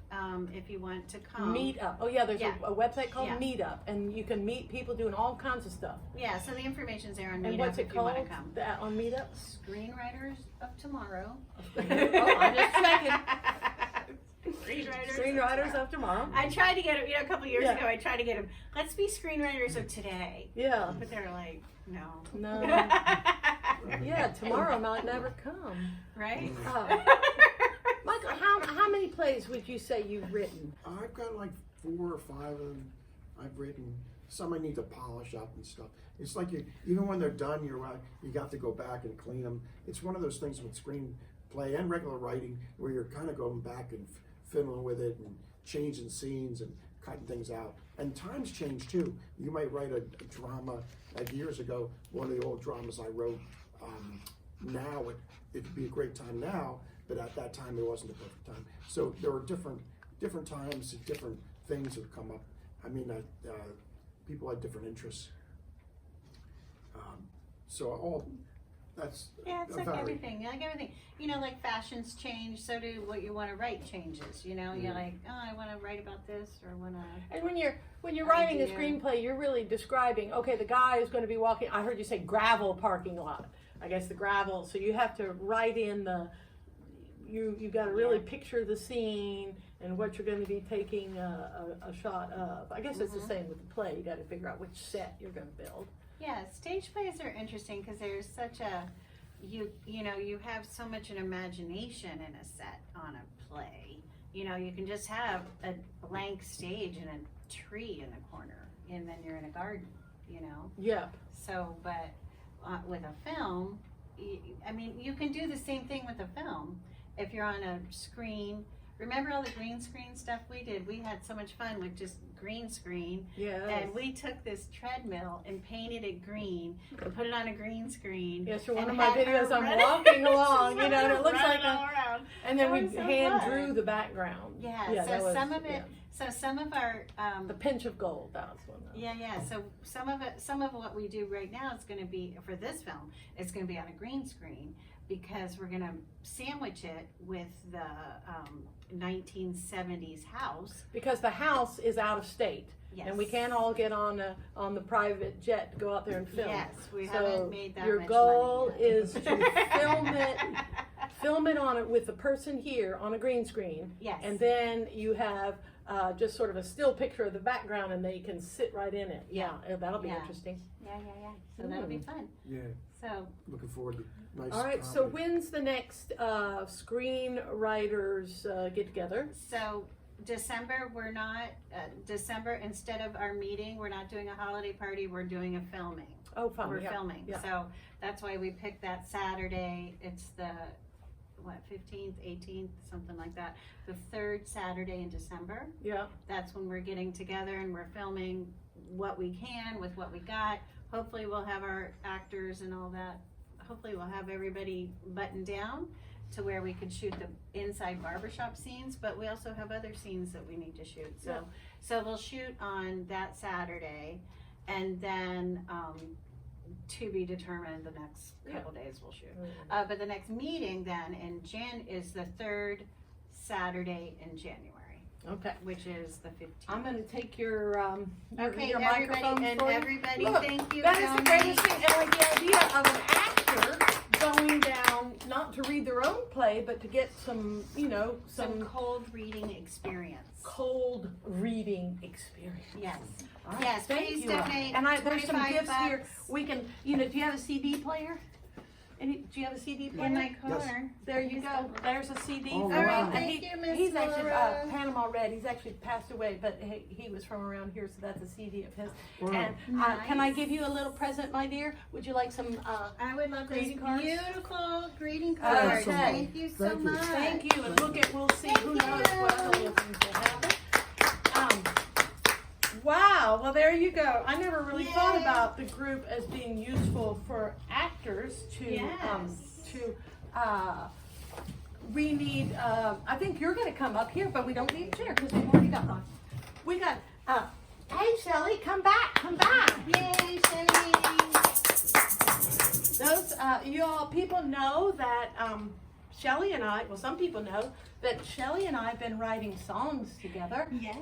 if you want to come.
Meetup. Oh yeah, there's a website called Meetup, and you can meet people doing all kinds of stuff.
Yeah, so the information's there on Meetup.
And what's it
if
called?
You want to come.
On Meetup?
Screenwriters of Tomorrow.
I'm just checking.
Screenwriters
of Tomorrow.
I tried to get him, a couple years ago, I tried to get him, let's be screenwriters of today.
Yeah.
But they're like, no.
Yeah, tomorrow might never come.
Right?
Michael, how many plays would you say you've written?
I've got like 4 or 5 of them I've written. Some I need to polish up and stuff. It's like even when they're done, you got to go back and clean them. It's one of those things with screenplay and regular writing where you're kind of going back and fiddling with it and changing scenes and cutting things out. And times change too. You might write a drama, like years ago, one of the old dramas I wrote, now it'd be a great time now, but at that time it wasn't the perfect time. So there were different different times, different things have come up. I mean, people had different interests. So all that's
Yeah, it's like
varied.
everything. Like everything. You know, like fashions change, so do what you want to write changes. You know, you're like, oh, I want to write about this, or want to.
And when you're writing a
Idea.
screenplay, you're really describing. Okay, the guy is going to be walking. I heard you say gravel parking lot. I guess the gravel. So you have to write in the. You got to really picture the scene and what you're going to be taking a shot of. I guess it's the same with the play. You got to figure out which set you're going to build.
Yeah, stage plays are interesting because there's such a, you know, you have so much an imagination in a set on a play. You know, you can just have a blank stage and a tree in the corner, and then you're in a garden. You know.
Yep.
So, but with a film, I mean, you can do the same thing with a film. If you're on a screen, remember all the green screen stuff we did? We had so much fun with just green screen.
Yeah.
And we took this treadmill and painted it green and put it on a green screen.
Yes, for one
and
of my
had her
videos, I'm
run-
walking along, you know, and it looks
running
like
all around.
and then
That
we
was so
hand
fun.
drew the background.
Yeah,
that
so
was-
some of it,
yeah.
so some of our,
The pinch of gold, that was one.
yeah, so some of what we do right now is going to be, for this film, it's going to be on a green screen because we're going to sandwich it with the 1970s house.
Because the house is out of state.
Yes.
And we can't all get on the private jet to go out there and film.
Yes, we
So
haven't made that
your
much
goal
money
is
yet.
to film it on it with the person here on a green screen.
Yes.
And then you have just sort of a still picture of the background, and they can sit right in it. Yeah, that'll be
Yeah.
interesting.
Yeah. So that'll be fun.
Yeah,
So
looking forward to nice.
All right. So
comedy.
when's the next screenwriters get together?
So December, we're not, December, instead of our meeting, we're not doing a holiday party, we're doing a filming.
Oh, fun.
We're
yeah.
filming.
Yeah.
So that's why we picked that Saturday. It's the, 15th, 18th, something like that. The third Saturday in December.
Yeah.
That's when we're getting together and we're filming what we can with what we got. Hopefully we'll have our actors and all that. Hopefully we'll have everybody buttoned down to where we could shoot the inside barbershop scenes, but we also have other scenes that we need to shoot. So we'll shoot on that Saturday, and then to be determined the next couple days we'll shoot. But the next meeting then is the third Saturday in January.
Okay.
Which is the 15th.
I'm going to take your
Okay,
your
everybody,
microphone
and
for you.
everybody,
Look,
thank you.
That is the
Tony.
greatest thing. And like the idea of an actor going down, not to read their own play, but to get some,
Some cold reading experience.
cold reading experience.
Yes.
All right,
Yes,
thank
please
you.
donate
And there's some
25
gifts here.
bucks.
We can, do you have a CD player? Do you have a CD player?
In my car.
There you go. There's a CD.
Oh,
for
wow.
him.
All right,
And
thank you, Miss
He's actually
Laura.
Panama Red. He's actually passed away, but he was from around here, so that's a CD of his.
Wow.
And can I give you a little present, my dear? Would you like some?
I would love those
Greeting cards?
beautiful greeting
Okay.
cards.
Awesome.
Thank you so
Thank you.
much.
Thank you. And we'll see. Who
Thank
knows what
you.
other things will happen. Wow. Well, there you go. I never really thought
Yay.
about the group as being useful for actors to we need, I think you're gonna come up here, but we don't need a chair because we've already got one. We got, hey Shelly, come back.
Yay, Shelly.
Those, people know that, Shelly and I, well, some people know that Shelly and I have been writing songs together.
Yeah.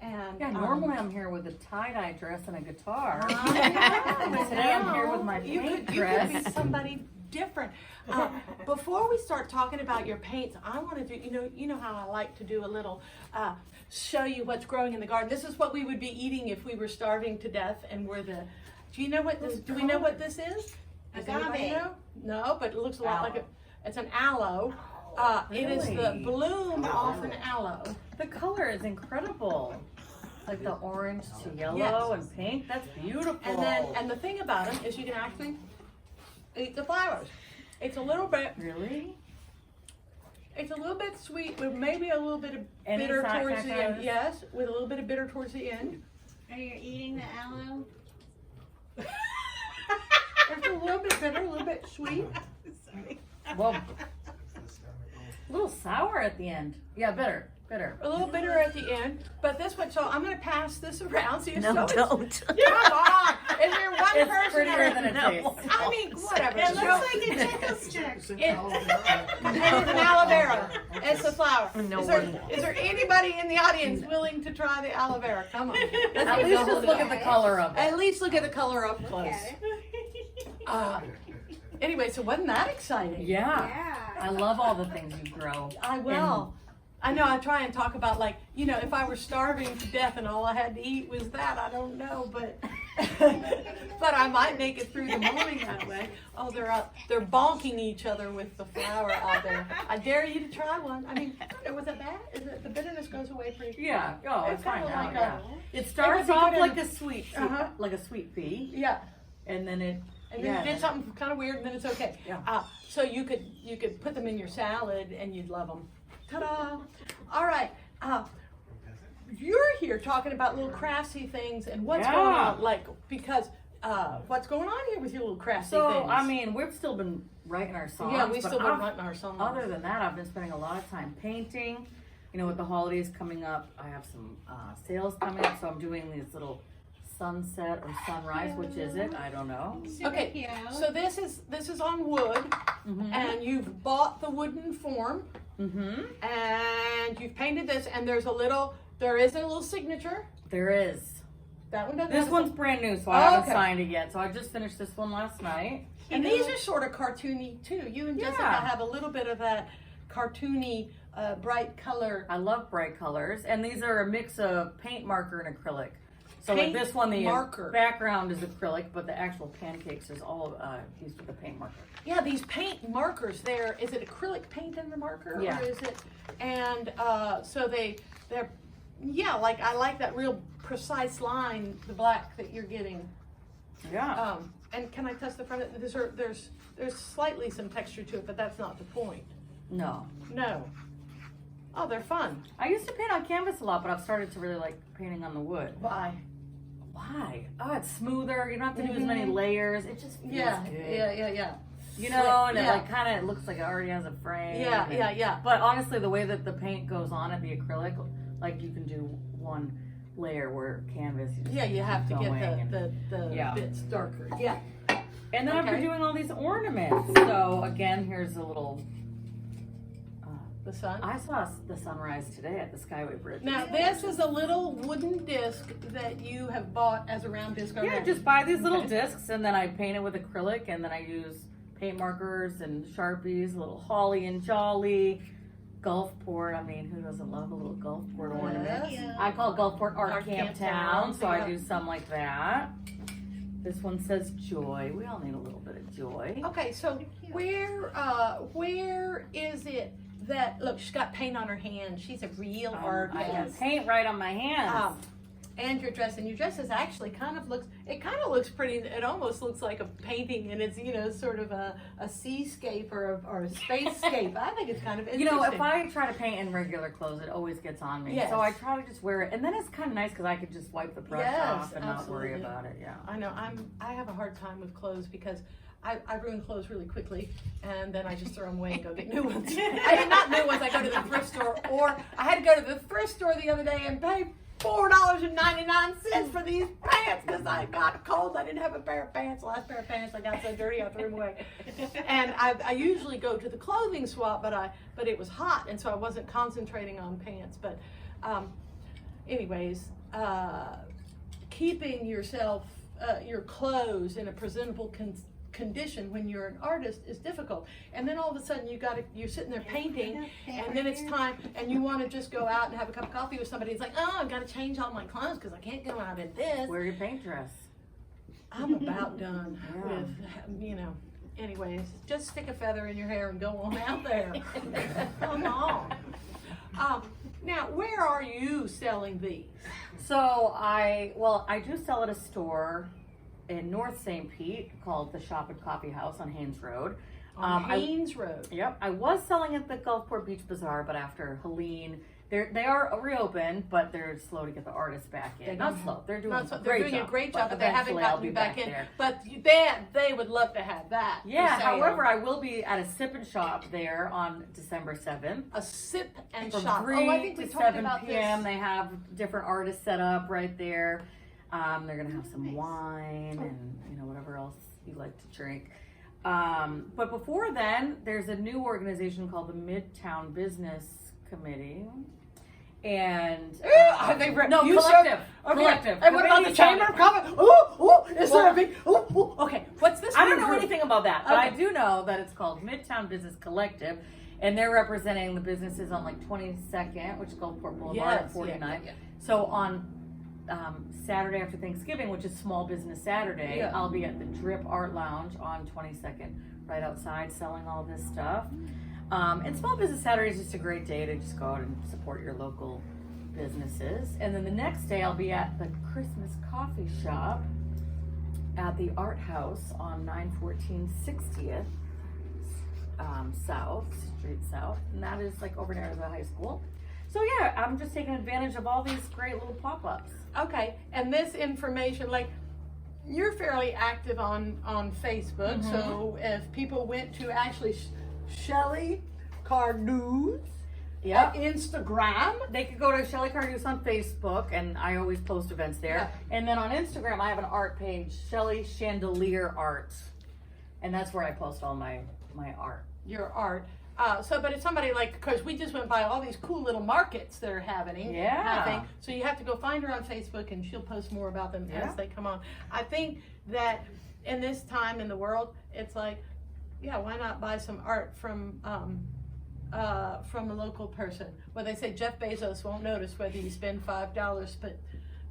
Yeah, normally I'm here with a tie-dye dress and a guitar.
I know,
Today I'm here with my
you
paint
could
dress.
be somebody different. Before we start talking about your paints, I want to do, you know how I like to do a little, show you what's growing in the garden. This is what we would be eating if we were starving to death and we're the, do we know what this is? Does anybody
Agave.
know? No, but it looks a lot like it's an aloe. It is the
Really?
bloom off an aloe.
The color is incredible. Like the orange to yellow
Yes.
and pink. That's beautiful.
And the thing about them is you can actually eat the flowers. It's a little bit,
really?
it's a little bit sweet with maybe a little bit of
Any
bitter
side
towards the end.
factors?
Yes, with a little bit of bitter towards the end.
Are you eating the aloe?
It's a little bit bitter, a little bit sweet.
Sorry.
Well, a little sour at the end. Yeah, better. Bitter.
A little bitter at the end, but this one, so I'm going to pass this around. See,
No,
so
don't.
Come on. Is there one
It's
person?
prettier than it
No.
tastes.
I mean, whatever.
It
So-
looks like a tickle stick.
It's in
It-
aloe
And
vera.
it's an aloe vera. It's the flower.
No
is, there,
one-
is there anybody in the audience willing to try the aloe vera? Come on. Let's
At
get
least
the
just look at the color of it.
At least look at the color up close.
Okay.
Anyway, so wasn't that exciting?
Yeah.
Yeah.
I love all the things you grow.
I will. I know I try and talk about like, you know, if I were starving to death and all I had to eat was that, I don't know, but but I might make it through the morning that way. Oh, they're bonking each other with the flour out there. I dare you to try one. I mean, was it bad? Is it the bitterness goes away pretty?
Yeah. Oh,
It's
it's fine
kinda
now.
like
Yeah.
a-
It starts
be
off
good
like
in-
a sweet,
Uh-huh.
like a sweet pea,
Yeah.
and then it.
And then you did something kind of weird, and then it's okay.
Yeah.
So you could put them in your salad, and you'd love them. Ta-da! All right. You're here talking about little craftsy things and what's
Yeah.
going on, like because what's going on here with your little craftsy
So
things?
I mean, we've still been writing our songs.
yeah, we've
but
still been
I've-
writing our songs.
Other than that, I've been spending a lot of time painting. You know, with the holidays coming up, I have some sales coming up, so I'm doing these little sunset or sunrise. Which is it? I don't know.
Okay,
Cute.
so this is on wood,
Mm-hmm.
and you've bought the wooden form,
Mm-hmm.
and you've painted this, and there is a little signature.
There is.
That one doesn't.
This
have a-
one's brand new, so I haven't
Okay.
signed it yet. So I just finished this one last night.
And these are sort of cartoony too. You and Jessica
Yeah.
have a little bit of that cartoony, bright color.
I love bright colors, and these are a mix of paint marker and acrylic. So
Paint
like this one, the
marker.
background is acrylic, but the actual pancakes is all used with the paint marker.
Yeah, these paint markers. Is it acrylic paint in the marker,
Yeah.
or is it? And so they're yeah. Like I like that real precise line, the black that you're getting.
Yeah.
And can I touch the front? There's slightly some texture to it, but that's not the point.
No.
No. Oh, they're fun.
I used to paint on canvas a lot, but I've started to really like painting on the wood.
Why?
Why? Oh, it's smoother. You don't have to do as many layers. It just feels
Yeah,
good.
yeah.
You know, and
Yeah.
it like kind of looks like it already has a frame.
Yeah,
and-
yeah.
But honestly, the way that the paint goes on at the acrylic, like you can do one layer where canvas. You just
Yeah, you have to
keep
get
going and-
the
Yeah.
bits darker. Yeah.
And then I've
Okay.
been doing all these ornaments. So again, here's a little.
The sun.
I saw the sunrise today at the Skyway Bridge.
Now this is a little wooden disc that you have bought as a round disc
Yeah,
already.
just buy these little
Okay.
discs, and then I paint it with acrylic, and then I use paint markers and Sharpies, a little holly and jolly, Gulfport. I mean, who doesn't love a little Gulfport ornament?
Yes.
I call Gulfport Art
Art
Camp
Camp
Town,
Town,
so
yeah.
I do some like that. This one says joy. We all need a little bit of joy.
Okay, so where is it that look? She's got paint on her hand. She's a real
I have
artist.
paint right on my hands.
And your dress, is actually kind of looks pretty. It almost looks like a painting, and it's sort of a seascape or a spacescape. I think it's kind of
You
interesting.
know, if I try to paint in regular clothes, it always gets on me.
Yes.
So I try to just wear it, and then it's kind of nice because I could just wipe the brush
Yes,
off and not worry
absolutely.
about it. Yeah.
I know I have a hard time with clothes because I ruin clothes really quickly, and then I just throw them away and go get new ones. I mean, not new ones. I go to the thrift store, or I had to go to the thrift store the other day and pay $4.99 for these pants because I got cold. I didn't have a pair of pants. The last pair of pants I got so dirty I threw them away. And I usually go to the clothing swap, but it was hot, and so I wasn't concentrating on pants. But anyways, keeping yourself your clothes in a presentable condition when you're an artist is difficult. And then all of a sudden you're sitting there painting, and then it's time, and you want to just go out and have a cup of coffee with somebody. It's like, oh, I've got to change all my clothes because I can't go out in this.
Wear your paint dress.
I'm about done
Yeah.
with, anyways, just stick a feather in your hair and go on out there. Come on. Now, where are you selling these?
So I do sell at a store in North St. Pete called the Shop and Coffee House on Haynes Road.
On Haynes Road.
Yep, I was selling at the Gulfport Beach Bazaar, but after Helene They are reopened, but they're slow to get the artists back in. Not slow. They're doing
a great job, but they haven't
eventually I'll
gotten
be
you back in.
there.
But they would love to have that.
Yeah.
for sale.
However, I will be at a sip and shop there on December 7th.
A sip and
From
shop.
3
I think we
to
talked
7
about
p.m.
this.
They have different artists set up right there. They're gonna have some wine and whatever else you like to drink. But before then, there's a new organization called the Midtown Business Committee. And
collective.
Collective.
And what about the Chamber of Commerce? Is there a big? Okay, what's this?
I don't know
group?
anything about that, but I
Okay.
do know that it's called Midtown Business Collective, and they're representing the businesses on like 22nd, which is Gulfport Boulevard, and 49th.
Yeah.
So on Saturday after Thanksgiving, which is Small Business Saturday,
Yeah.
I'll be at the Drip Art Lounge on 22nd, right outside, selling all this stuff. And Small Business Saturday is just a great day to just go out and support your local businesses. And then the next day, I'll be at the Christmas Coffee Shop at the Art House on 914 60th Street South, and that is like over near the high school. So yeah, I'm just taking advantage of all these great little pop-ups.
Okay, and this information, like, you're fairly active on Facebook, so if people went to actually Shelly Cardoon
Yeah.
Instagram,
They could go to Shelly Cardoon on Facebook, and I always post events there. And then on Instagram, I have an art page, Shelly Chandelier Art, and that's where I post all my art.
your art. But it's somebody like, because we just went by all these cool little markets that are happening.
Yeah.
So you have to go find her on Facebook, and she'll post more about them
Yeah.
as they come on. I think that in this time in the world, it's like, yeah, why not buy some art from a local person? Well, they say Jeff Bezos won't notice whether you spend $5,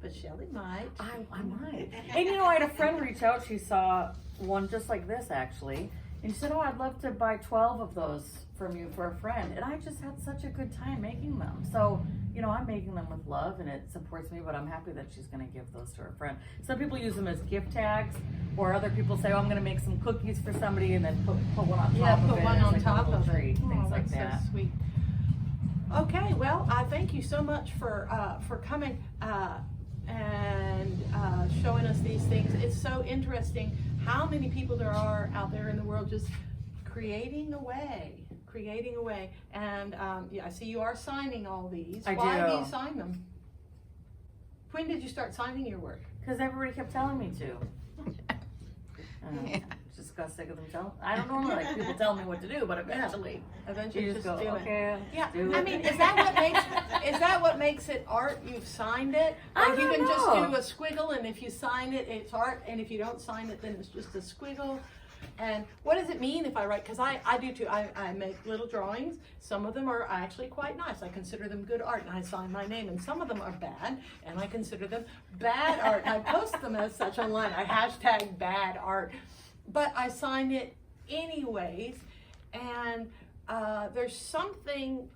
but Shelly might.
I might. And I had a friend reach out. She saw one just like this, actually. And she said, I'd love to buy 12 of those from you for a friend. And I just had such a good time making them. So, I'm making them with love, and it supports me, but I'm happy that she's going to give those to her friend. Some people use them as gift tags, or other people say, I'm going to make some cookies for somebody, and then put one on top of it.
Put one
as
on
like a
top
little
of
treat,
it.
things like
That's
that.
so sweet. Okay, well, I thank you so much for coming and showing us these things. It's so interesting how many people there are out there in the world just creating away. And I see you are signing all these. Why do you sign them? When did you start signing your work?
Because everybody kept telling me to. Just got sick of them telling. I don't normally like people telling me what to do, but eventually you just go,
do it.
okay,
Yeah,
do it.
I mean, is that what makes it art? You've signed it.
I
Like you
don't
can just
know.
do a squiggle, and if you sign it, it's art. And if you don't sign it, then it's just a squiggle. And what does it mean if I write? Because I do too. I make little drawings. Some of them are actually quite nice. I consider them good art, and I sign my name. And some of them are bad, and I consider them bad art. And I post them as such online. I hashtag bad art, but I sign it anyways. And there's something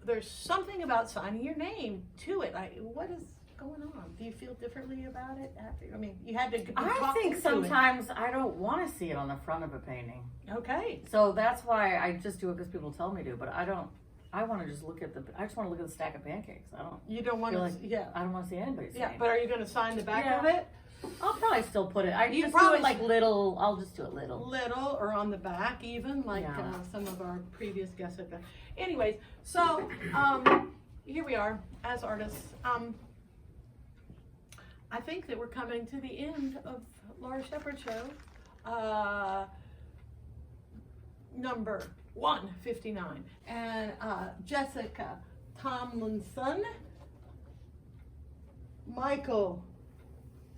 about signing your name to it. What is going on? Do you feel differently about it after? I mean, you had to.
I think sometimes I don't want to see it on the front of a painting.
Okay.
So that's why I just do it because people tell me to. But I don't. I want to just look at I just want to look at the stack of pancakes.
You don't want
feel
to.
like,
Yeah.
I don't want to see anybody's
Yeah.
name.
But are you going to sign the back
Yeah.
of it?
I'll probably still put it.
You
just
probably
do it like little. I'll just do it little.
Little, or on the back even, like
Yeah.
some of our previous guests have done. Anyways, so here we are as artists. I think that we're coming to the end of Laura Shepherd Show, number 159, and Jessica Tomlinson, Michael,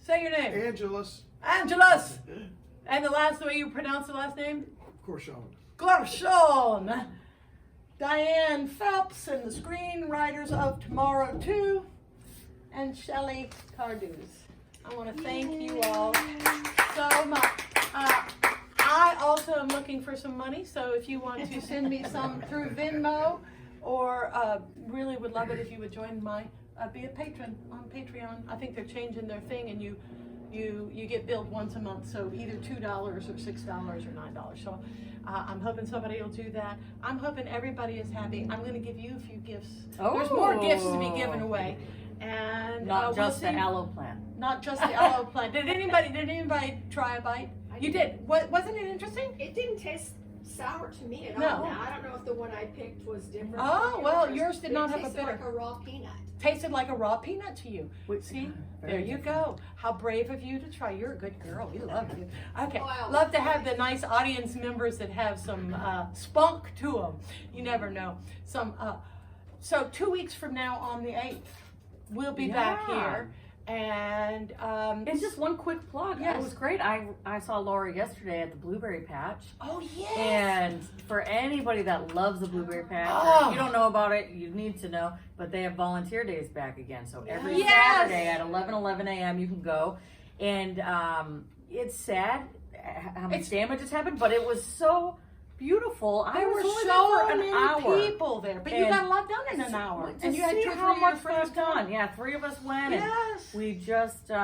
say your name.
Angelus.
Angelus, and the way you pronounce the last name?
Corcione.
Corcione, Diane Phelps, and the screenwriters of Tomorrow 2, and Shelly Cardoon. I want to thank you all so much. I also am looking for some money, so if you want to send me some through Venmo, or really would love it if you would join be a patron on Patreon. I think they're changing their thing, and you you get billed once a month, so either $2 or $6 or $9. So I'm hoping somebody will do that. I'm hoping everybody is happy. I'm going to give you a few gifts. There's more gifts to be given away, and
Not
we'll
just the
see.
aloe plant.
Not just the aloe plant. Did anybody try a bite? You did. Wasn't it interesting?
It didn't taste sour to me at
No.
all. Now, I don't know if the one I picked was different.
Oh,
from
well, yours did not
It
have a
tasted
bitter.
like a raw peanut.
Tasted like a raw peanut to you.
Wait,
See,
very
there you
different.
go. How brave of you to try. You're a good girl. We love you. Okay,
Wow.
love to have the nice audience members that have some spunk to them. You never know. So 2 weeks from now on the 8th, we'll be back
Yeah.
here. And
It's just one quick plug.
Yes.
It was great. I saw Laura yesterday at the Blueberry Patch.
oh yes.
And for anybody that loves the Blueberry Patch,
Oh.
or if you don't know about it, you need to know. But they have volunteer days back again. So every
Yes.
Saturday at 11 a.m. you can go. And it's sad how much damage has happened, but it was so beautiful. I
There
was
were
only
so
there for an
many
hour.
people there, but you
And
got a lot done in an hour.
To
And you had
see
2 or 3
how
of your
much
friends
got
come.
done. Yeah, 3 of us went. And
Yes.
we just, put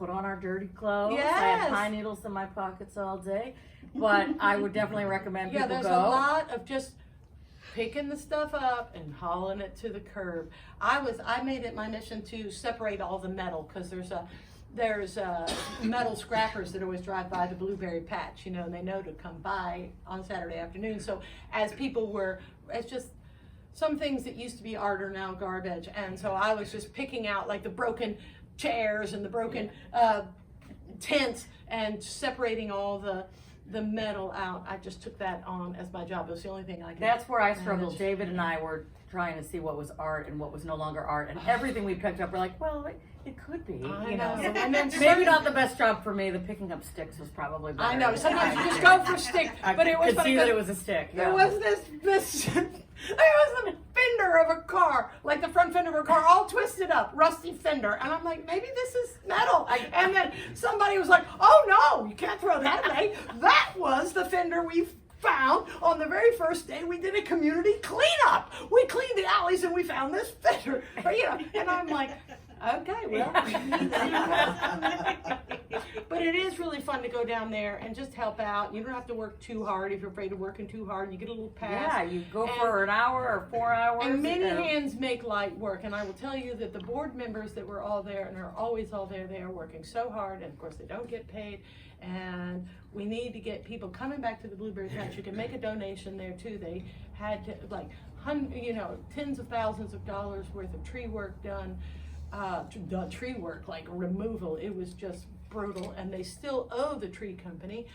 on our dirty clothes. I
Yes.
had pine needles in my pockets all day. But I would definitely recommend
Yeah,
people
there's
go.
a lot of just picking the stuff up and hauling it to the curb. I made it my mission to separate all the metal, because there's metal scrappers that always drive by the Blueberry Patch, and they know to come by on Saturday afternoon. So as it's just some things that used to be art are now garbage. And so I was just picking out like the broken chairs and the broken tents and separating all the metal out. I just took that on as my job. It was the only thing I could.
That's where I struggled.
manage.
David and I were trying to see what was art and what was no longer art. And everything we picked up, we're like, well, it could be.
I
You know.
know. And then
Maybe not the best job for me. The picking up sticks was probably better.
I know. Sometimes you just go for stick,
I
but it was
could
funny
see that
'cause
it was a stick.
There
yeah.
was this there was a fender of a car, like the front fender of a car, all twisted up, rusty fender. And I'm like, maybe this is metal. And then somebody was like, oh no, you can't throw that away. That was the fender we found on the very first day we did a community cleanup. We cleaned the alleys and we found this fender. And I'm like, okay, well. But it is really fun to go down there and just help out. You don't have to work too hard if you're afraid of working too hard. You get a little pass.
Yeah, you go for an hour or 4 hours.
And many hands make light work. And I will tell you that the board members that were all there and are always all there, they are working so hard. And of course, they don't get paid. And we need to get people coming back to the Blueberry Patch. You can make a donation there too. They had to, tens of thousands of dollars worth of tree work done. Tree work, like removal. It was just brutal. And they still owe the tree company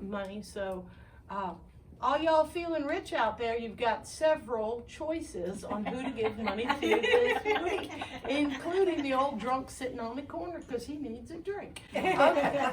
money. So all y'all feeling rich out there, you've got several choices on who to give money to this week, including the old drunk sitting on the corner because he needs a drink. Okay.